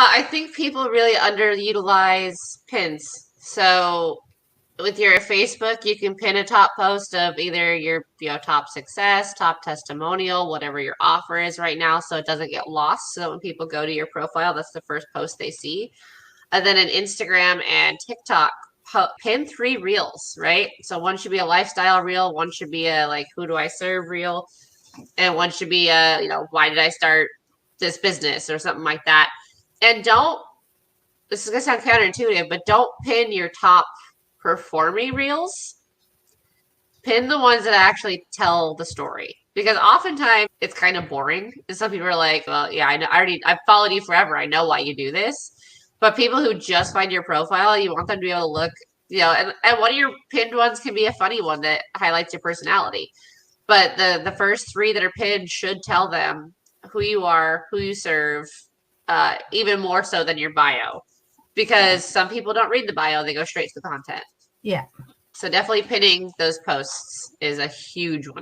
I think people really underutilize pins. So with your Facebook, you can pin a top post of either your, top success, top testimonial, whatever your offer is right now, so it doesn't get lost. So when people go to your profile, that's the first post they see. And then in Instagram and TikTok, pin 3 reels, right? So one should be a lifestyle reel, one should be a like who do I serve reel, and one should be a, why did I start this business or something like that. And don't, this is gonna sound counterintuitive, but don't pin your top performing reels. Pin the ones that actually tell the story. Because oftentimes it's kind of boring. And some people are like, well, yeah, I know, I've followed you forever. I know why you do this. But people who just find your profile, you want them to be able to look, and one of your pinned ones can be a funny one that highlights your personality. But the first 3 that are pinned should tell them who you are, who you serve, even more so than your bio. Because some people don't read the bio, they go straight to the content. Yeah. So definitely pinning those posts is a huge one.